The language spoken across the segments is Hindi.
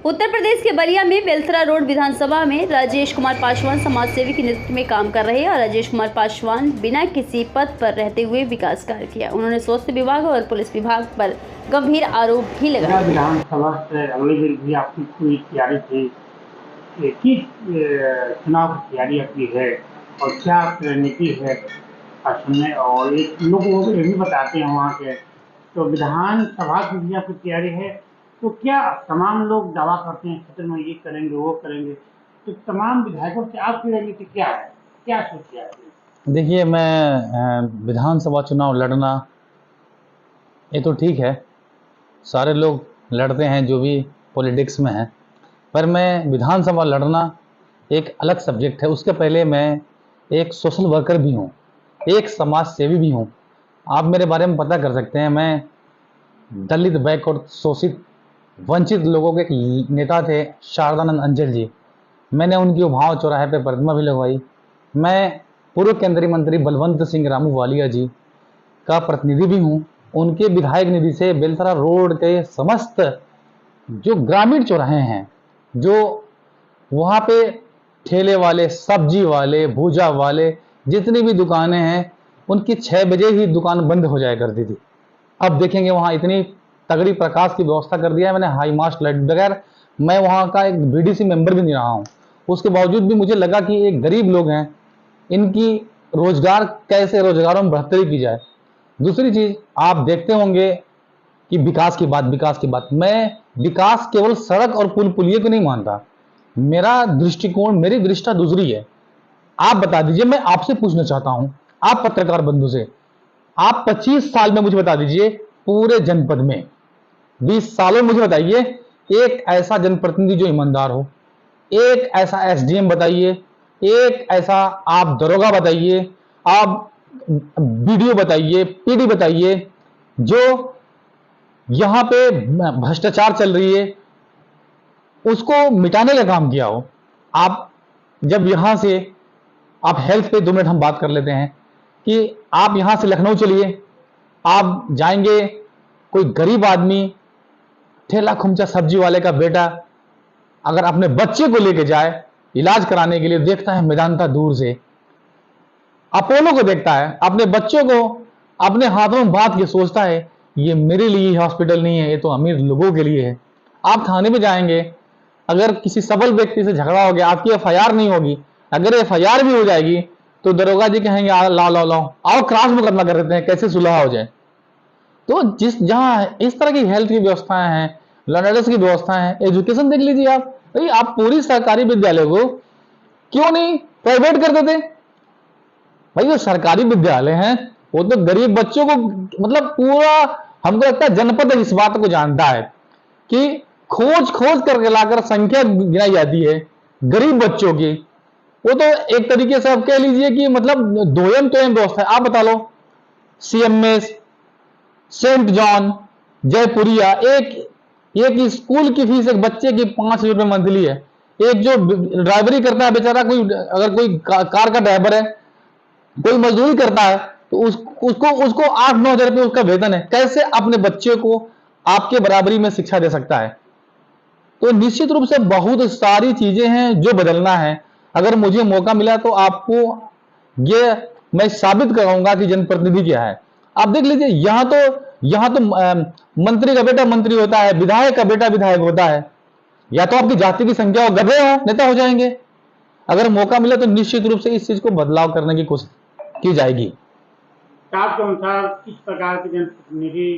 उत्तर प्रदेश के बलिया में बेलथरा रोड विधानसभा में राजेश कुमार पासवान समाज सेवी के नेतृत्व में काम कर रहे हैं और राजेश कुमार पासवान बिना किसी पद पर रहते हुए विकास कार्य किया। उन्होंने स्वास्थ्य विभाग और पुलिस विभाग पर गंभीर आरोप भी लगाए। विधानसभा से अगले दिन भी आपकी कोई तैयारी थी कि चुनाव की तैयारी आपकी है और क्या रणनीति है असम में, और एक लोगों को ये भी बताते हैं वहाँ के, तो विधानसभा की भी आपकी तैयारी है, तो क्या तमाम लोग दावा करते हैं क्षेत्र में ये करेंगे वो करेंगे, तो तमाम विधायकों से आपकी रणनीति क्या है, क्या सोचिए आपने? देखिए, मैं विधानसभा चुनाव लड़ना ये तो ठीक है, सारे लोग लड़ते हैं जो भी पॉलिटिक्स में हैं, पर मैं विधानसभा लड़ना एक अलग सब्जेक्ट है। उसके पहले मैं एक सोशल वर्कर भी हूँ, एक समाज सेवी भी हूँ। आप मेरे बारे में पता कर सकते हैं। मैं दलित, बैकवर्ड, शोषित, वंचित लोगों के एक नेता थे, शारदानंद अंजल जी। मैंने उनकी उभाव चौराहे पे प्रतिमा भी लगवाई। मैं पूर्व केंद्रीय मंत्री बलवंत सिंह रामू वालिया जी का प्रतिनिधि भी हूँ। उनके विधायक निधि से बेलथरा रोड के समस्त जो ग्रामीण चौराहे हैं, जो वहाँ पे ठेले वाले, सब्जी वाले, भूजा वाले, जितनी भी दुकानें हैं, उनकी 6 बजे ही दुकान बंद हो जाया करती थी। अब देखेंगे वहाँ इतनी तगड़ी प्रकाश की व्यवस्था कर दिया है। मैंने हाई मास्ट लाइट, बगैर मैं वहाँ का एक बीडीसी मेंबर भी नहीं रहा हूँ, उसके बावजूद भी मुझे लगा कि एक गरीब लोग हैं, इनकी रोजगार कैसे रोजगारों में बढ़ोतरी की जाए। दूसरी चीज आप देखते होंगे कि विकास की बात, मैं विकास केवल सड़क और पुल पुलिये को नहीं मानता। मेरा दृष्टिकोण, मेरी दृष्टा दूसरी है। आप बता दीजिए, मैं आपसे पूछना चाहता हूं, आप पत्रकार बंधु से, आप 25 साल में मुझे बता दीजिए, पूरे जनपद में 20 सालों में मुझे बताइए एक ऐसा जनप्रतिनिधि जो ईमानदार हो, एक ऐसा एसडीएम बताइए, एक ऐसा आप दरोगा बताइए, आप बीडीओ बताइए, पीडी बताइए, जो यहां पे भ्रष्टाचार चल रही है उसको मिटाने का काम किया हो। आप जब यहां से, आप हेल्थ पे 2 मिनट हम बात कर लेते हैं कि आप यहां से लखनऊ चलिए, आप जाएंगे, कोई गरीब आदमी, ठेला खुमचा सब्जी वाले का बेटा अगर अपने बच्चे को लेके जाए इलाज कराने के लिए, देखता है मेदांता दूर से, अपोलो को देखता है, अपने बच्चों को अपने हाथों में बांध के सोचता है ये मेरे लिए हॉस्पिटल नहीं है, ये तो अमीर लोगों के लिए है। आप थाने में जाएंगे, अगर किसी सबल व्यक्ति से झगड़ा हो गया, आपकी एफआईआर नहीं होगी, अगर एफआईआर भी हो जाएगी तो दरोगा जी कहेंगे लाओ आओ क्रॉस मुकदमा कर देते हैं, कैसे सुलह हो जाए। तो जहां इस तरह की हेल्थ की व्यवस्थाएं हैं, लर्नर्स की व्यवस्थाएं हैं, एजुकेशन देख लीजिए आप, भाई आप पूरी सरकारी विद्यालय को क्यों नहीं प्राइवेट कर देते? भाई जो सरकारी विद्यालय हैं वो तो गरीब बच्चों को, मतलब पूरा, हमको लगता है जनपद इस बात को जानता है कि खोज करके लाकर संख्या गिनाई जाती है गरीब बच्चों की। वो तो एक तरीके से आप कह लीजिए कि मतलब दोयम व्यवस्था है। आप बता लो, सीएमएस, सेंट जॉन, जयपुरिया, एक स्कूल की फीस एक बच्चे की 5 रुपए मंथली है। एक जो ड्राइवरी करता है बेचारा, कोई अगर कोई कार का ड्राइवर है, कोई मजदूरी करता है, तो उसको 8-9 हजार रुपये उसका वेतन है। कैसे अपने बच्चे को आपके बराबरी में शिक्षा दे सकता है? तो निश्चित रूप से बहुत सारी चीजें हैं जो बदलना है। अगर मुझे मौका मिला तो आपको ये मैं साबित कराऊंगा कि जनप्रतिनिधि क्या है। आप देख लीजिए, यहां तो मंत्री का बेटा मंत्री होता है, विधायक का बेटा विधायक होता है। या तो आपकी जाति की संख्या हो, गधे हो, नेता हो जाएंगे। अगर मौका मिला तो निश्चित रूप से इस चीज को बदलाव करने की कोशिश की जाएगी। आपके अनुसार किस प्रकार के जनप्रतिनिधि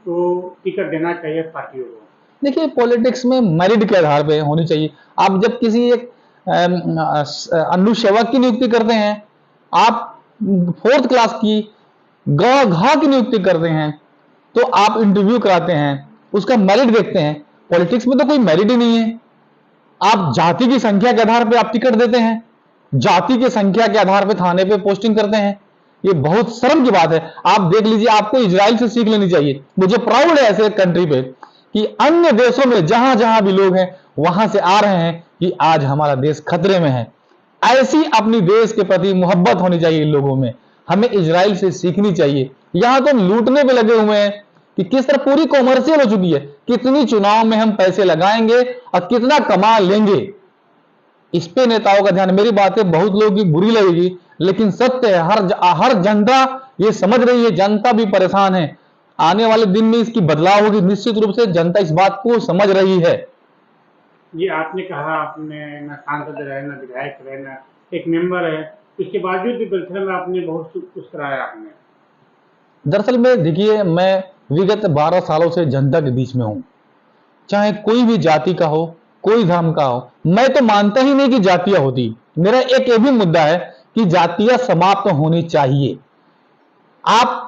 को टिकट देना चाहिए पार्टियों को? देखिए, पॉलिटिक्स में मेरिट के आधार पे होनी चाहिए। आप जब किसी एक अनुसेवक की नियुक्ति करते हैं, आप 4th क्लास की घा की नियुक्ति करते हैं, तो आप इंटरव्यू कराते हैं, उसका मेरिट देखते हैं। पॉलिटिक्स में तो कोई मेरिट ही नहीं है। आप जाति की संख्या के आधार पे आप टिकट देते हैं, जाति की संख्या के आधार पे थाने पे पोस्टिंग करते हैं। ये बहुत शर्म की बात है। आप देख लीजिए, आपको इजराइल से सीख लेनी चाहिए। मुझे प्राउड है ऐसे कंट्री पे कि अन्य देशों में जहां जहां भी लोग हैं वहां से आ रहे हैं कि आज हमारा देश खतरे में है। ऐसी अपनी देश के प्रति मोहब्बत होनी चाहिए इन लोगों में, हमें इजराइल से सीखनी चाहिए। यहां तो लूटने पे लगे हुए हैं कि किस तरह पूरी कॉमर्शियल हो चुकी है, कितनी चुनाव में हम पैसे लगाएंगे और कितना कमा लेंगे, इस पे नेताओं का ध्यान। मेरी बातें बहुत लोगों की बुरी लगेगी, लेकिन सत्य है। हर जनता ये समझ रही है, जनता भी परेशान है। आने वाले दिन में इसकी बदलाव होगी, निश्चित रूप से जनता इस बात को समझ रही है। ये आपने कहा आपने न सांसद रहे, न विधायक रहे, न एक मेंबर है, इसके बावजूद भी बेलथरा में आपने बहुत कुछ कराया आपने। दरअसल में देखिए, मैं विगत 12 सालों से जनता के बीच में हूं, चाहे कोई भी जाति का हो, कोई धर्म का हो। मैं तो मानता ही नहीं कि जातियां होती। मेरा एक ये भी मुद्दा है कि जातियां समाप्त होनी चाहिए। आप